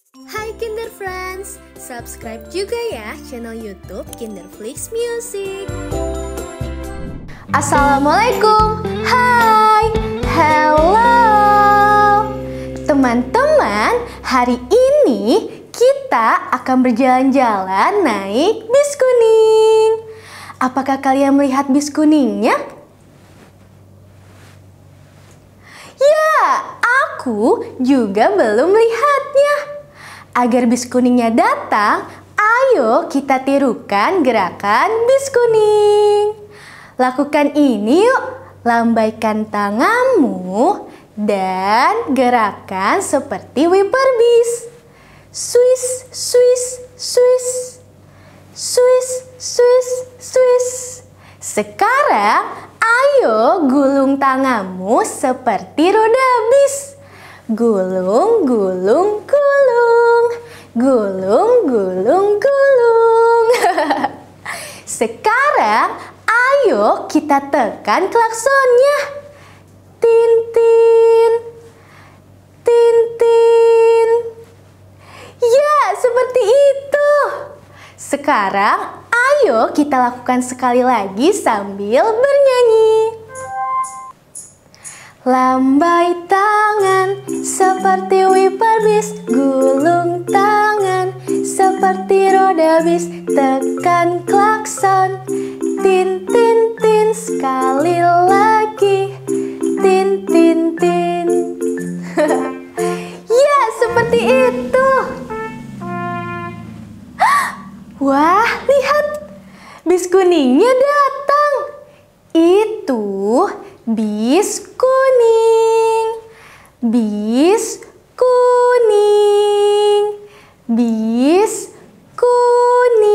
Hai Kinder Friends, subscribe juga ya channel YouTube Kinderflix Music. Assalamualaikum, hai, hello teman-teman. Hari ini kita akan berjalan-jalan naik bis kuning. Apakah kalian melihat bis kuningnya? Ya, aku juga belum melihatnya. Agar bis kuningnya datang, ayo kita tirukan gerakan bis kuning. Lakukan ini yuk, lambaikan tanganmu dan gerakan seperti wiper bis. Swiss, Swiss, Swiss. Swiss, Swiss, Swiss. Sekarang ayo gulung tanganmu seperti roda bis. Gulung, gulung, gulung. Gulung, gulung, gulung. Sekarang ayo kita tekan klaksonnya. Tin, tin. Tin, tin. Ya, seperti itu. Sekarang ayo kita lakukan sekali lagi sambil bernyanyi. Lambai tangan seperti wiper bis, gulung tangan seperti roda bis, tekan klakson. Tin, tin, tin, sekali lagi. Tin, tin, tin. Ya, seperti itu. Wah, lihat, bis kuningnya datang. Itu bis kuning. Bis kuning. Bis kuning.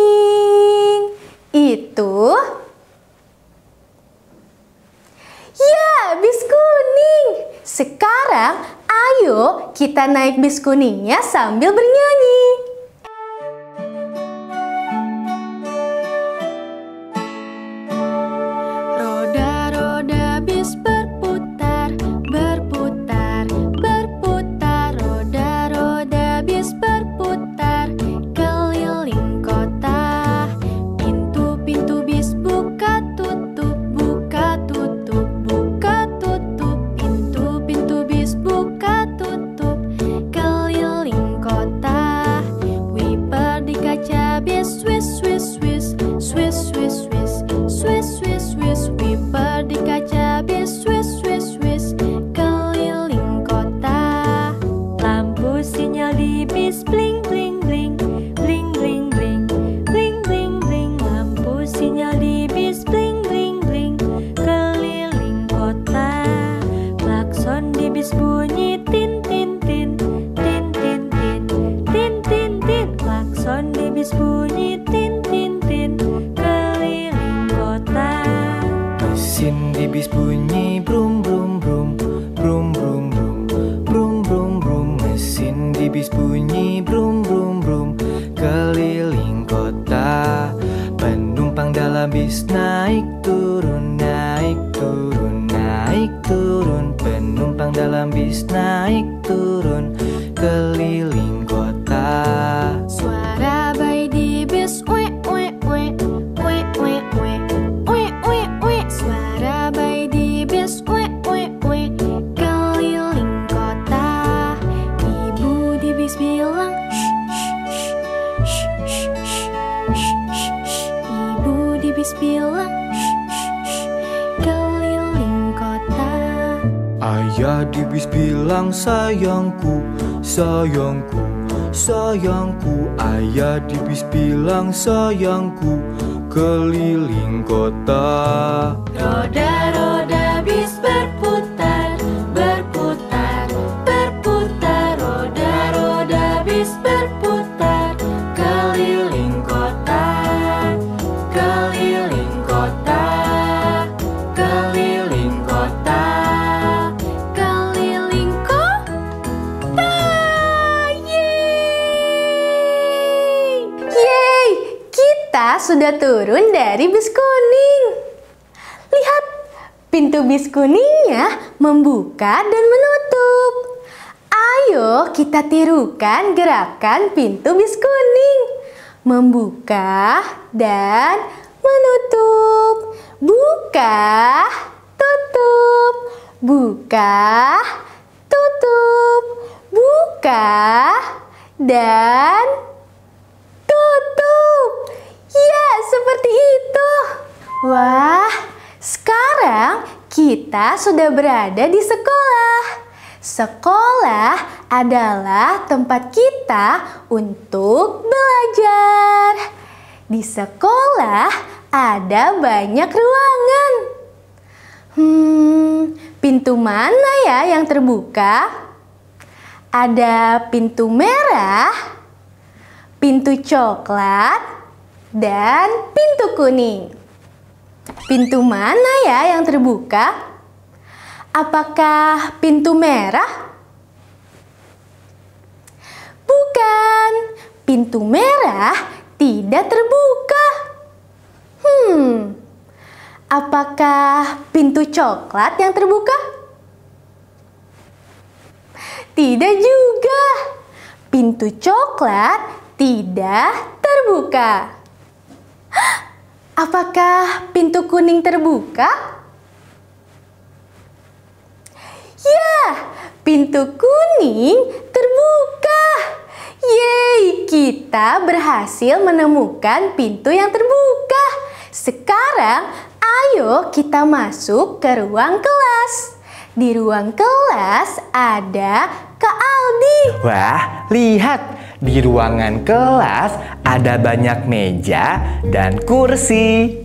Itu ya, bis kuning. Sekarang ayo kita naik bis kuningnya sambil bernyanyi. Bis naik turun, naik turun, naik turun. Penumpang dalam bis naik turun, keliling kota. Suara bayi di bis, ue ue ue, ue ue ue, ue ue ue. Suara bayi di bis, ue ue ue, keliling kota. Ibu di bis bilang, bilang keliling kota. Ayah di bis bilang sayangku, sayangku, sayangku. Ayah di bis bilang sayangku, keliling kota. Roda-roda bis berputar, berputar, berputar. Roda-roda bis berputar, keliling kota. Keliling kota, keliling kota, keliling kota. Yeay! Yeay! Kita sudah turun dari bis kuning. Lihat, pintu bis kuningnya membuka dan menutup. Ayo Ayo kita tirukan gerakan pintu bis kuning. Membuka dan menutup. Buka, tutup. Buka, tutup. Buka dan tutup. Ya, seperti itu. Wah, sekarang kita sudah berada di sekolah. Sekolah adalah tempat kita untuk belajar. Di sekolah ada banyak ruangan. Pintu mana ya yang terbuka? Ada pintu merah, pintu coklat, dan pintu kuning. Pintu mana ya yang terbuka? Apakah pintu merah? Bukan, pintu merah tidak terbuka. Apakah pintu coklat yang terbuka? Tidak juga. Pintu coklat tidak terbuka. Apakah pintu kuning terbuka? Ya, pintu kuning terbuka. Yeay, kita berhasil menemukan pintu yang terbuka. Sekarang, ayo kita masuk ke ruang kelas. Di ruang kelas ada Kak Aldi. Wah, lihat. Di ruangan kelas ada banyak meja dan kursi.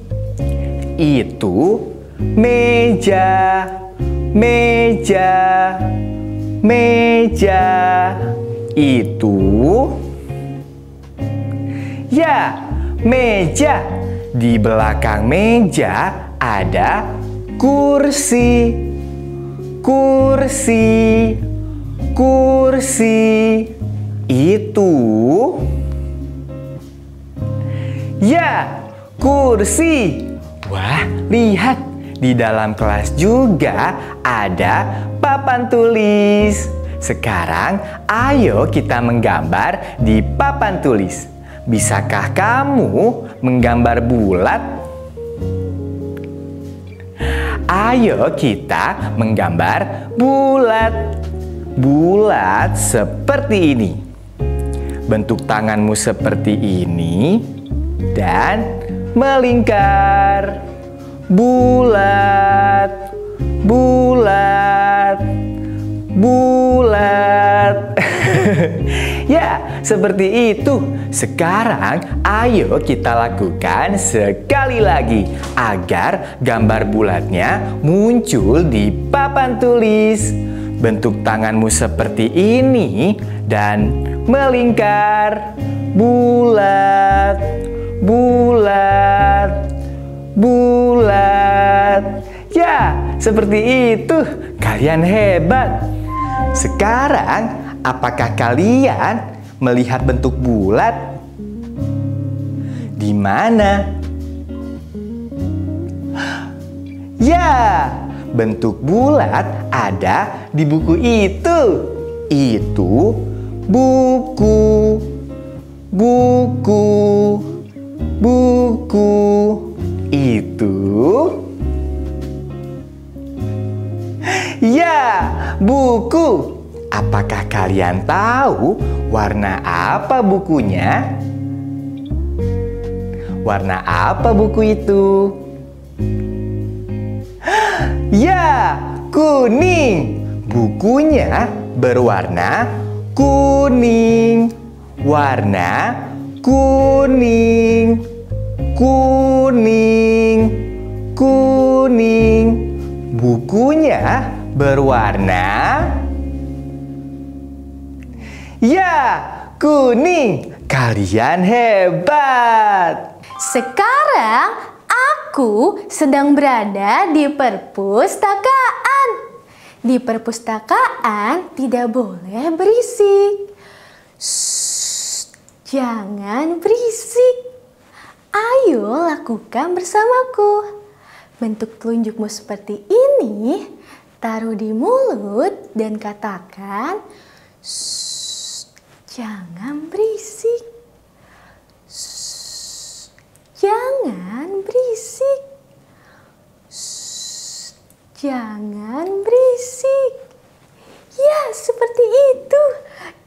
Itu meja, meja, meja. Itu ya, meja. Di belakang meja ada kursi, kursi, kursi. Itu ya, kursi. Wah, lihat. Di dalam kelas juga ada papan tulis. Sekarang, ayo kita menggambar di papan tulis. Bisakah kamu menggambar bulat? Ayo kita menggambar bulat. Bulat seperti ini. Bentuk tanganmu seperti ini dan melingkar. Bulat, bulat, bulat. Ya, seperti itu. Sekarang, ayo kita lakukan sekali lagi agar gambar bulatnya muncul di papan tulis. Bentuk tanganmu seperti ini dan melingkar. Bulat, bulat, bulat. Ya, seperti itu. Kalian hebat. Sekarang, apakah kalian melihat bentuk bulat? Di mana? Ya, bentuk bulat ada di buku itu. Itu buku, buku, buku. Itu ya, buku. Apakah kalian tahu warna apa bukunya? Warna apa buku itu? Ya, kuning. Bukunya berwarna kuning. Warna kuning. Kuning. Kuning. Bukunya berwarna ya, kuning. Kalian hebat. Sekarang aku sedang berada di perpustakaan. Di perpustakaan tidak boleh berisik. Shh, jangan berisik. Ayo lakukan bersamaku. Bentuk telunjukmu seperti ini. Taruh di mulut dan katakan Shh, jangan berisik. Shh, jangan berisik. Shh, jangan berisik. Ya, seperti itu.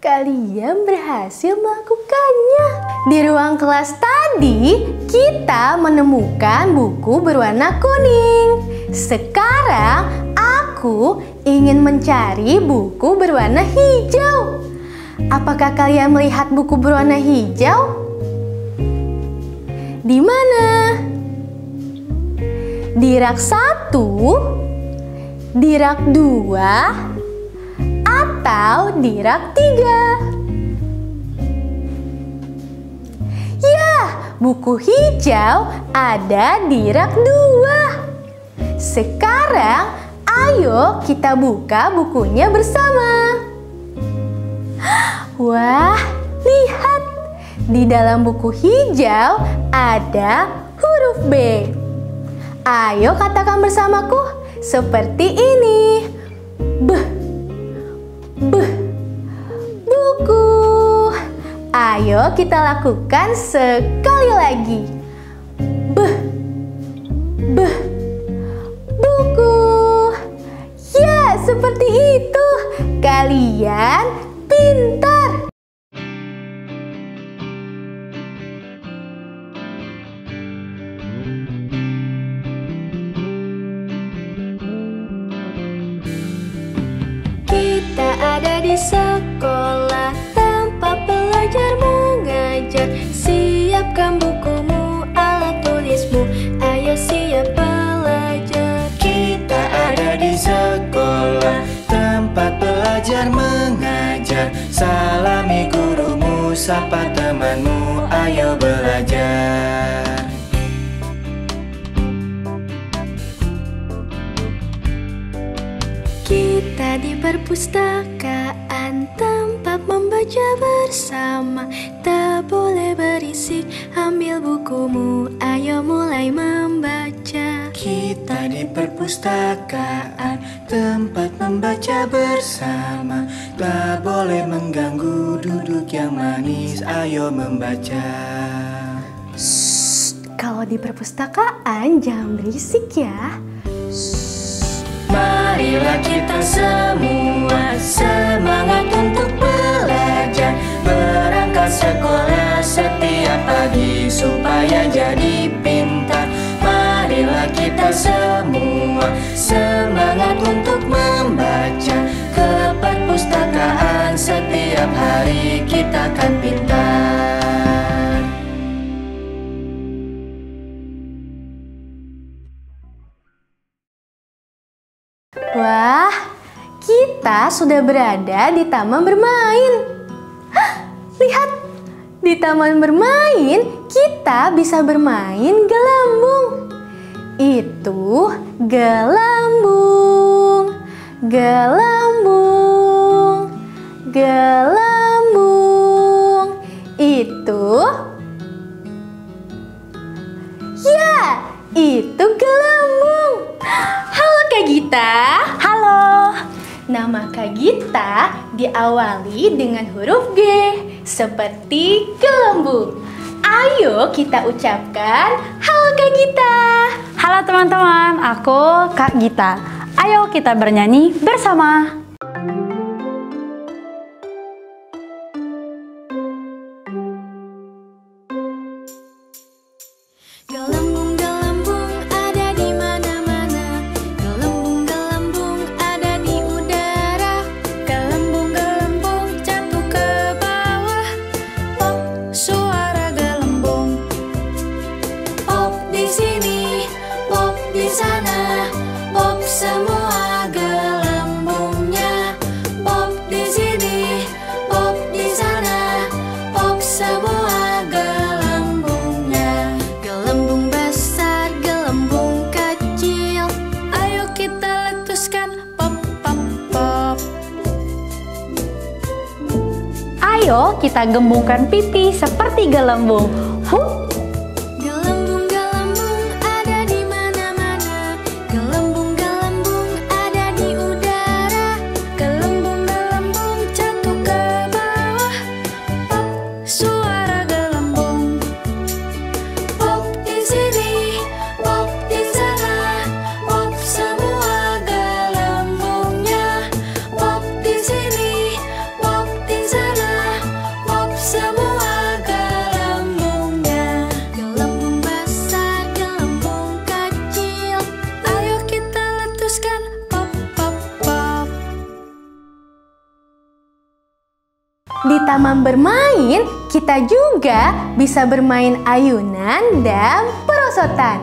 Kalian berhasil melakukannya. Di ruang kelas tadi, kita menemukan buku berwarna kuning. Sekarang, aku ingin mencari buku berwarna hijau. Apakah kalian melihat buku berwarna hijau? Di mana? Di rak 1, di rak 2, atau di rak 3? Ya, buku hijau ada di rak 2. Sekarang, ayo kita buka bukunya bersama. Wah, lihat. Di dalam buku hijau ada huruf B. Ayo katakan bersamaku seperti ini. Buku. Ayo kita lakukan sekali lagi. Buku. Ya, seperti itu. Kalian pintar. Kita ada di sekolah, tempat belajar mengajar. Siapkan bukumu, alat tulismu, ayo siap belajar. Kita ada di sekolah, tempat belajar mengajar. Salami gurumu, sapa temanmu, ayo belajar. Kita di perpustakaan, tempat membaca bersama. Tak boleh berisik, ambil bukumu, ayo mulai membaca. Kita di perpustakaan, tempat membaca bersama. Tak boleh mengganggu, duduk yang manis, ayo membaca. Shh, kalau di perpustakaan jangan berisik ya. Marilah kita semua semangat untuk belajar. Berangkat sekolah setiap pagi supaya jadi pintar. Marilah kita semua semangat untuk membaca. Ke perpustakaan setiap hari kita akan pintar. Wah, kita sudah berada di taman bermain. Hah, lihat, di taman bermain kita bisa bermain gelembung. Itu gelembung, gelembung, gelembung. Itu, ya, itu gelembung. Halo Kak Gita. Halo. Nama Kak Gita diawali dengan huruf G, seperti gelembung. Ayo kita ucapkan halo Kak Gita. Halo teman-teman, aku Kak Gita. Ayo kita bernyanyi bersama. Gelembung, gelembung ada di mana-mana. Gelembung, gelembung ada di udara. Gelembung, gelembung jatuh ke bawah. Pop, suara gelembung. Pop di sini, pop di sana. Pop semua gelembungnya. Pop di sini, pop di sana. Pop semua gelembungnya. Gelembung besar, gelembung kecil. Ayo kita letuskan pop, pop, pop. Ayo kita gembungkan pipi seperti gelembung. Hup. Gelembung, gelembung ada di mana-mana. Gelembung, gelembung ada di udara. Gelembung, gelembung jatuh ke Di taman bermain, kita juga bisa bermain ayunan dan perosotan.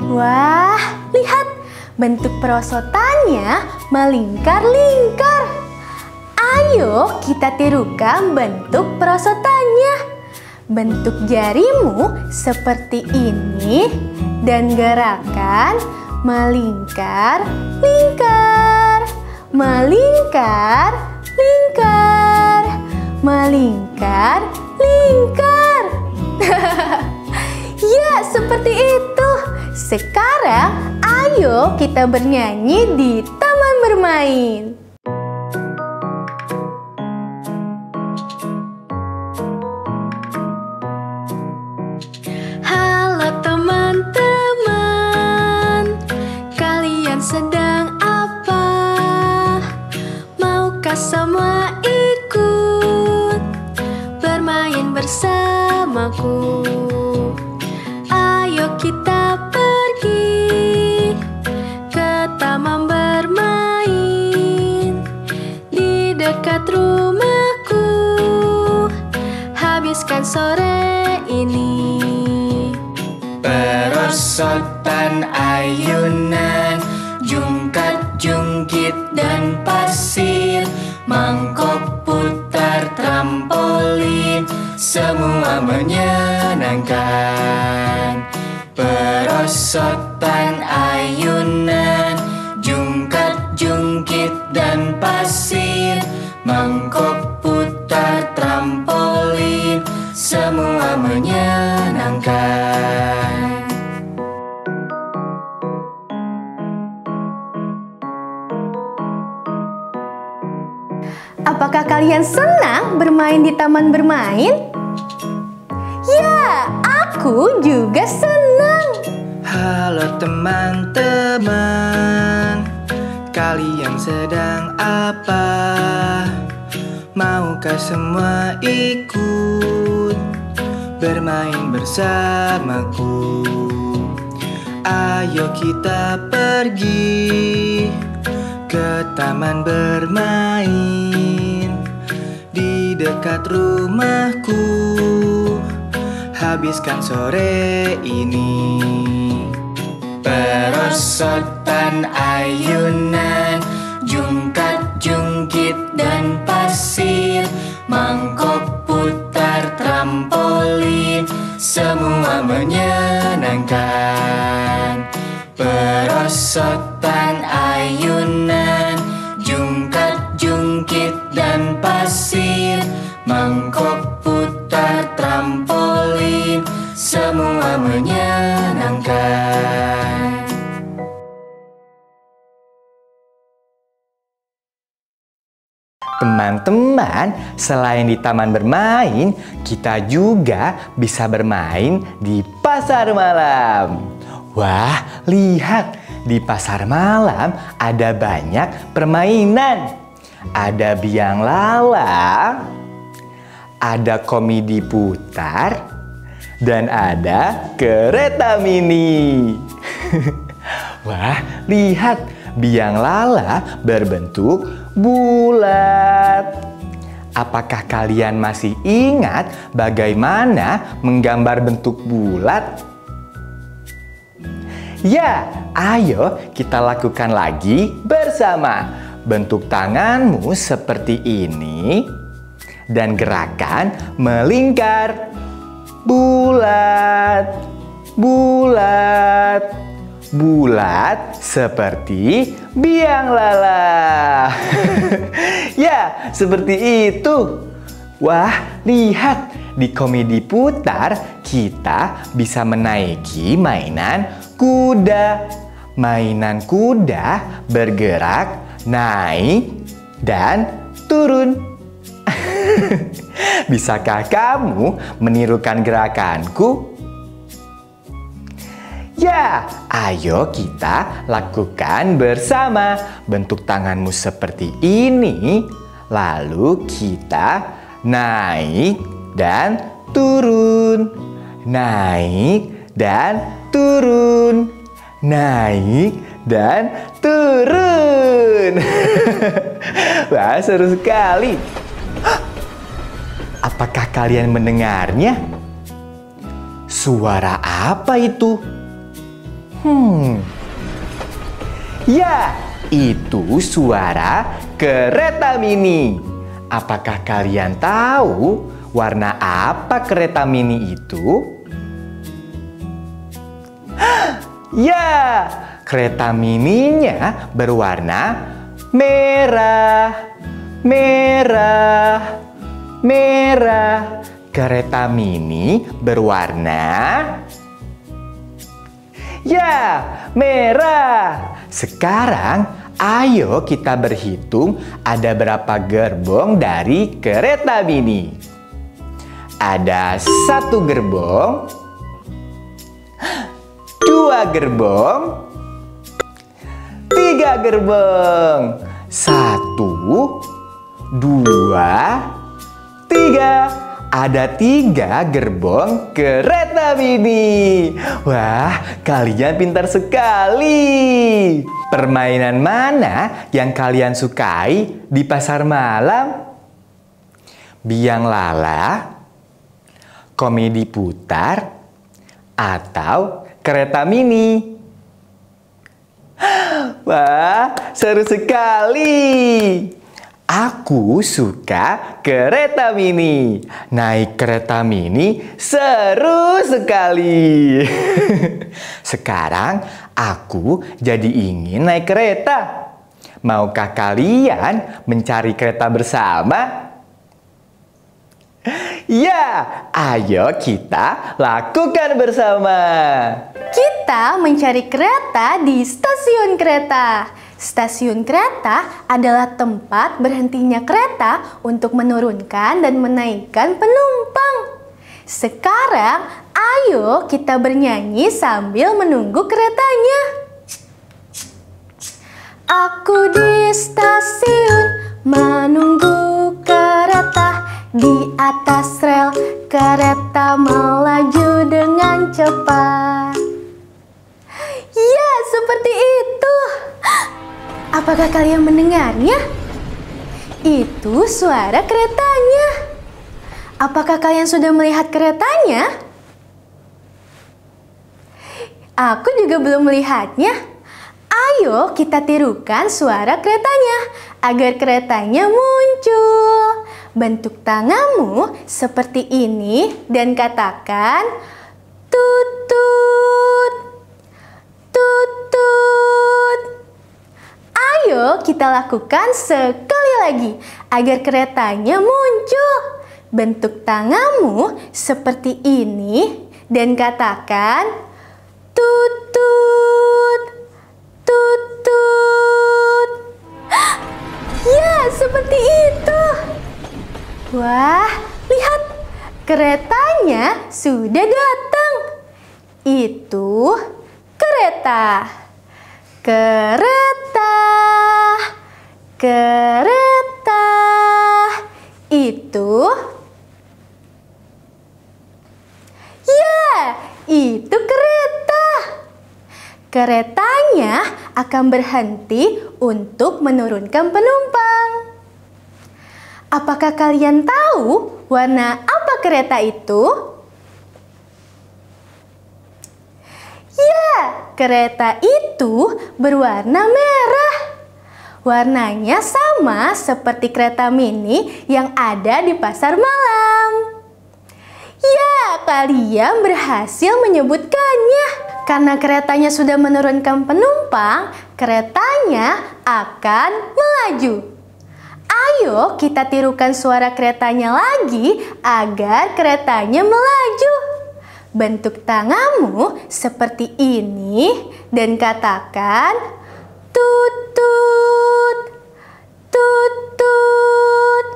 Wah, lihat, bentuk perosotannya melingkar-lingkar. Ayo kita tirukan bentuk perosotannya. Bentuk jarimu seperti ini dan gerakan melingkar-lingkar, melingkar-lingkar, melingkar-lingkar. Ya, seperti itu. Sekarang ayo kita bernyanyi di taman bermain. Halo teman-teman, kalian sedang apa? Maukah semua ikut bermain bersamaku? Ayo kita pergi ke taman bermain di dekat rumahku. Habiskan sore ini. Perosotan, ayunan, jungkat-jungkit dan pasir, mangkok putar, trampolin, semua menyenangkan. Perosotan, ayunan, jungkat-jungkit dan pasir, mangkok putar, trampolin, semua menyenangkan. Apakah kalian senang bermain di taman bermain? Ya, aku juga senang. Halo teman-teman, kalian sedang apa? Maukah semua ikut bermain bersamaku? Ayo kita pergi ke taman bermain di dekat rumahku. Habiskan sore ini. Perosotan, ayunan, jungkat-jungkit dan pasir, mangkok putar, trampolin, semua menyenangkan. Perosotan, ayunan, jungkat-jungkit dan pasir, mangkok putar, trampolin, semua menyenangkan. Teman-teman, selain di taman bermain, kita juga bisa bermain di pasar malam. Wah, lihat, di pasar malam ada banyak permainan. Ada biang lala, ada komedi putar, dan ada kereta mini. Wah, lihat, biang lala berbentuk bulat. Apakah kalian masih ingat bagaimana menggambar bentuk bulat? Ya, ayo kita lakukan lagi bersama. Bentuk tanganmu seperti ini dan gerakan melingkar. Bulat, bulat, bulat seperti biang lala. Ya, seperti itu. Wah, lihat, di komedi putar kita bisa menaiki mainan kuda. Mainan kuda bergerak naik dan turun. Bisakah kamu menirukan gerakanku? Ya, ayo kita lakukan bersama. Bentuk tanganmu seperti ini. Lalu kita naik dan turun. Naik dan turun. Naik dan turun. Wah, seru sekali. Apakah kalian mendengarnya? Suara apa itu? Ya, itu suara kereta mini. Apakah kalian tahu warna apa kereta mini itu? Ya, kereta mininya berwarna merah, merah, merah. Kereta mini berwarna ya, merah. Sekarang ayo kita berhitung ada berapa gerbong dari kereta mini. Ada 1 gerbong, 2 gerbong, 3 gerbong. 1, 2, 3. Ada 3 gerbong kereta mini. Wah, kalian pintar sekali. Permainan mana yang kalian sukai di pasar malam? Biang lala, komedi putar, atau kereta mini? Wah, seru sekali. Aku suka kereta mini. Naik kereta mini seru sekali. Sekarang aku jadi ingin naik kereta. Maukah kalian mencari kereta bersama? Ya, ayo kita lakukan bersama. Kita mencari kereta di stasiun kereta. Stasiun kereta adalah tempat berhentinya kereta untuk menurunkan dan menaikkan penumpang. Sekarang, ayo kita bernyanyi sambil menunggu keretanya. Aku di stasiun menunggu kereta. Di atas rel kereta melaju dengan cepat. Ya, seperti itu. Apakah kalian mendengarnya? Itu suara keretanya. Apakah kalian sudah melihat keretanya? Aku juga belum melihatnya. Ayo kita tirukan suara keretanya agar keretanya muncul. Bentuk tanganmu seperti ini dan katakan tutut, tutut. Ayo kita lakukan sekali lagi agar keretanya muncul. Bentuk tanganmu seperti ini dan katakan tutut, tutut. Ya, seperti itu. Wah, lihat, keretanya sudah datang. Itu kereta. Kereta. Kereta. Itu. Ya, itu kereta. Keretanya akan berhenti untuk menurunkan penumpang. Apakah kalian tahu warna apa kereta itu? Ya, kereta itu berwarna merah. Warnanya sama seperti kereta mini yang ada di pasar malam. Ya, kalian berhasil menyebutkannya. Karena keretanya sudah menurunkan penumpang, keretanya akan melaju. Ayo kita tirukan suara keretanya lagi agar keretanya melaju. Bentuk tanganmu seperti ini dan katakan tutut, tutut.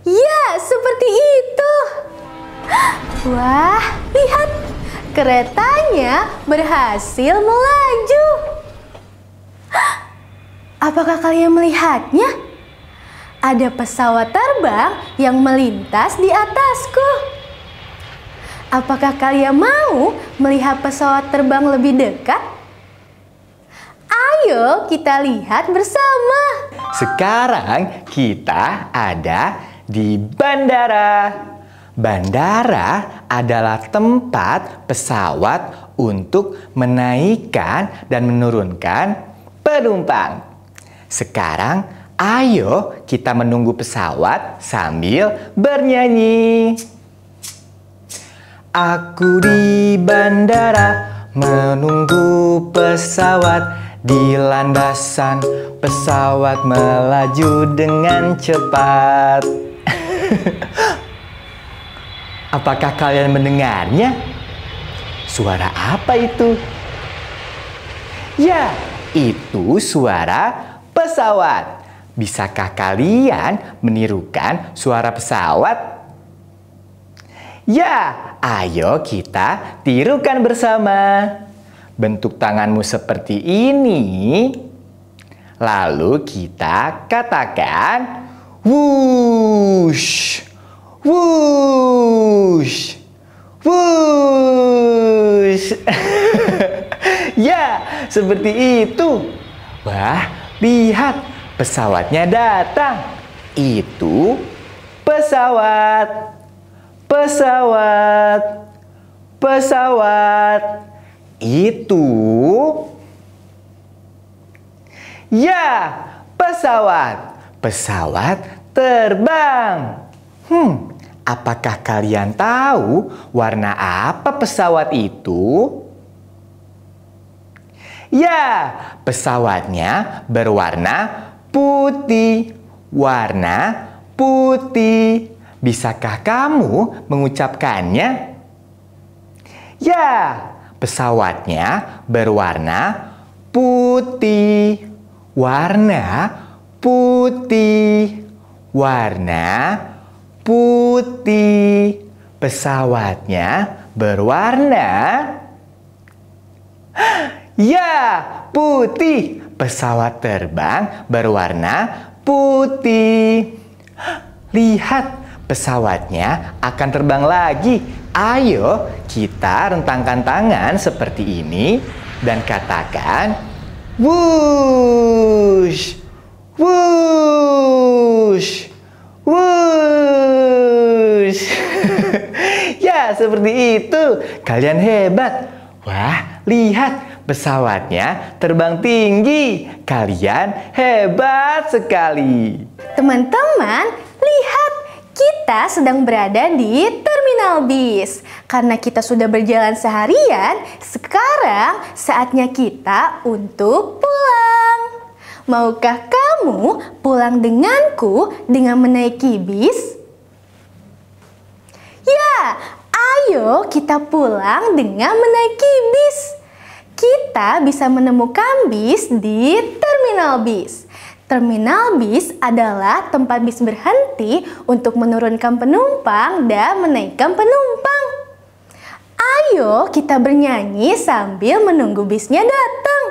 Ya, seperti itu. Wah, lihat, keretanya berhasil melaju. Apakah kalian melihatnya? Ada pesawat terbang yang melintas di atasku. Apakah kalian mau melihat pesawat terbang lebih dekat? Ayo kita lihat bersama. Sekarang kita ada di bandara. Bandara adalah tempat pesawat untuk menaikkan dan menurunkan penumpang. Sekarang, ayo kita menunggu pesawat sambil bernyanyi. Aku di bandara menunggu pesawat, di landasan pesawat melaju dengan cepat. Apakah kalian mendengarnya? Suara apa itu? Ya, itu suara pesawat. Bisakah kalian menirukan suara pesawat? Ya, ayo kita tirukan bersama. Bentuk tanganmu seperti ini. Lalu kita katakan wush, wush, wush. Ya, seperti itu. Wah, lihat, pesawatnya datang. Itu pesawat, pesawat, pesawat. Itu, ya, pesawat. Pesawat terbang. Apakah kalian tahu warna apa pesawat itu? Ya, pesawatnya berwarna putih. Warna putih. Bisakah kamu mengucapkannya? Ya, pesawatnya berwarna putih. Warna putih. Warna putih. Pesawatnya berwarna, ya, putih. Pesawat terbang berwarna putih. Lihat, pesawatnya akan terbang lagi. Ayo kita rentangkan tangan seperti ini dan katakan wush, wush, wush. Ya, seperti itu. Kalian hebat. Wah, lihat, pesawatnya terbang tinggi. Kalian hebat sekali. Teman-teman, lihat, kita sedang berada di terminal bis. Karena kita sudah berjalan seharian, sekarang saatnya kita untuk pulang. Maukah kamu pulang denganku dengan menaiki bis? Ya, ayo kita pulang dengan menaiki bis. Kita bisa menemukan bis di terminal bis. Terminal bis adalah tempat bis berhenti untuk menurunkan penumpang dan menaikkan penumpang. Ayo kita bernyanyi sambil menunggu bisnya datang.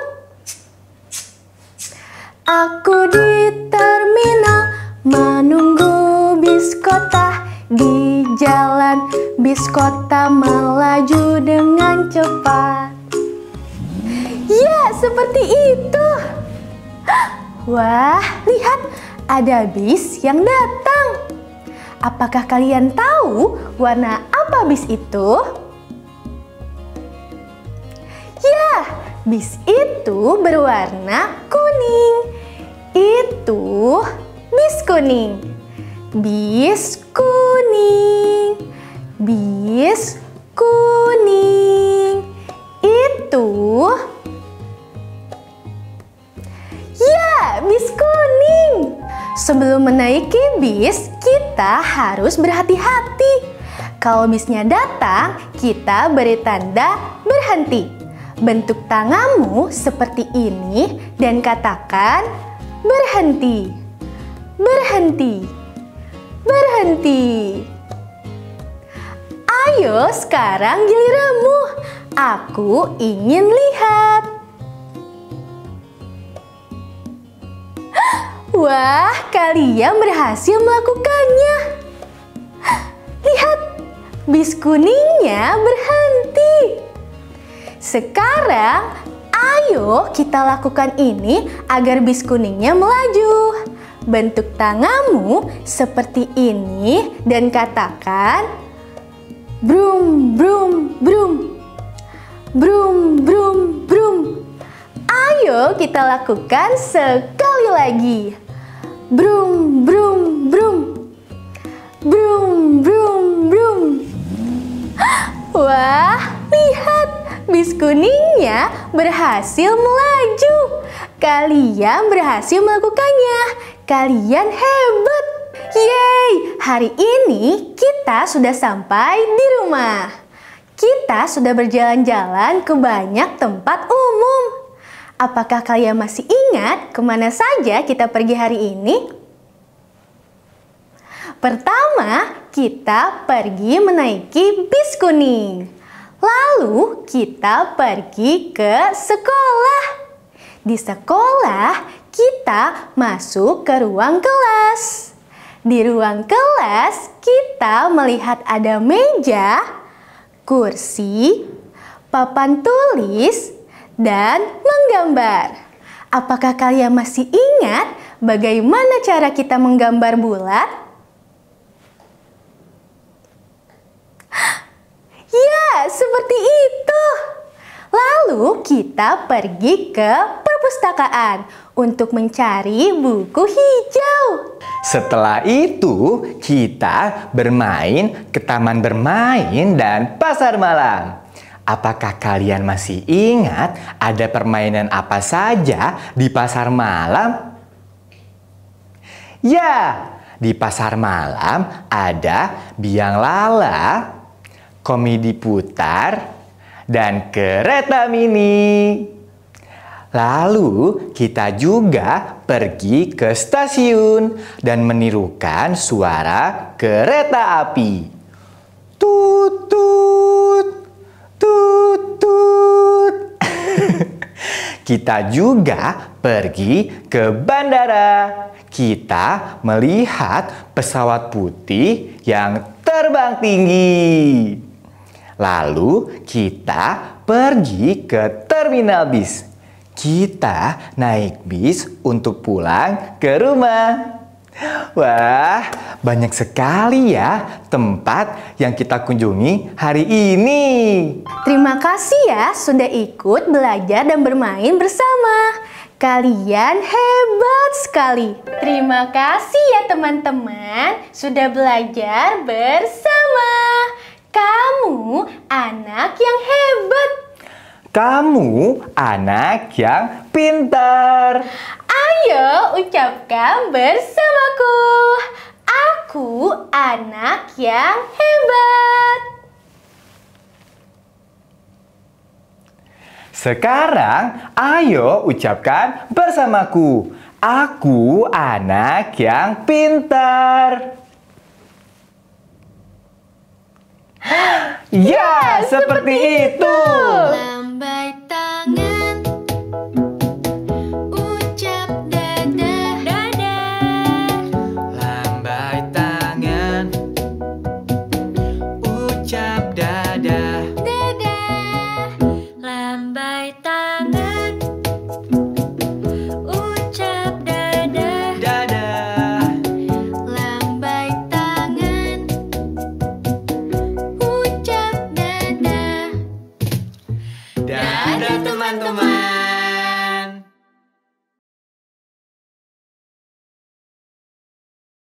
Aku di terminal menunggu bis kota. Di jalan bis kota melaju dengan cepat. Ya, seperti itu. Wah, lihat, ada bis yang datang. Apakah kalian tahu warna apa bis itu? Ya, bis itu berwarna kuning. Itu bis kuning. Bis kuning. Bis kuning. Itu, ya, bis kuning. Sebelum menaiki bis, kita harus berhati-hati. Kalau bisnya datang, kita beri tanda berhenti. Bentuk tanganmu seperti ini dan katakan berhenti. Berhenti. Berhenti. Ayo, sekarang giliranmu. Aku ingin lihat. Wah, kalian berhasil melakukannya. Lihat, bis kuningnya berhenti. Sekarang, ayo kita lakukan ini agar bis kuningnya melaju. Bentuk tanganmu seperti ini dan katakan Brum, brum, brum. Brum, brum, brum. Ayo kita lakukan sekali lagi. Brum, brum, brum. Brum, brum, brum. Wah, lihat, bis kuningnya berhasil melaju. Kalian berhasil melakukannya. Kalian hebat. Yeay, hari ini kita sudah sampai di rumah. Kita sudah berjalan-jalan ke banyak tempat umum. Apakah kalian masih ingat kemana saja kita pergi hari ini? Pertama, kita pergi menaiki bis kuning. Lalu, kita pergi ke sekolah. Di sekolah, kita masuk ke ruang kelas. Di ruang kelas, kita melihat ada meja, kursi, papan tulis, dan menggambar. Apakah kalian masih ingat bagaimana cara kita menggambar bulat? Ya, seperti itu. Lalu kita pergi ke perpustakaan untuk mencari buku hijau. Setelah itu, kita bermain ke taman bermain dan pasar malam. Apakah kalian masih ingat ada permainan apa saja di pasar malam? Ya, di pasar malam ada biang lala, komedi putar, dan kereta mini. Lalu kita juga pergi ke stasiun dan menirukan suara kereta api. Tut tut, tut tut. Kita juga pergi ke bandara. Kita melihat pesawat putih yang terbang tinggi. Lalu kita pergi ke terminal bis. Kita naik bis untuk pulang ke rumah. Wah, banyak sekali ya tempat yang kita kunjungi hari ini. Terima kasih ya sudah ikut belajar dan bermain bersama. Kalian hebat sekali. Terima kasih ya teman-teman sudah belajar bersama. Kamu anak yang hebat. Kamu anak yang pintar. Ayo ucapkan bersamaku. Aku anak yang hebat. Sekarang ayo ucapkan bersamaku. Aku anak yang pintar. Ya, seperti itu. Lambai tangan, ucap dadah. Dadah. Lambai tangan, ucap dadah. Dadah. Lambai tangan, ucap dadah. Dadah. Lambai tangan, ucap dadah. Dadah teman-teman.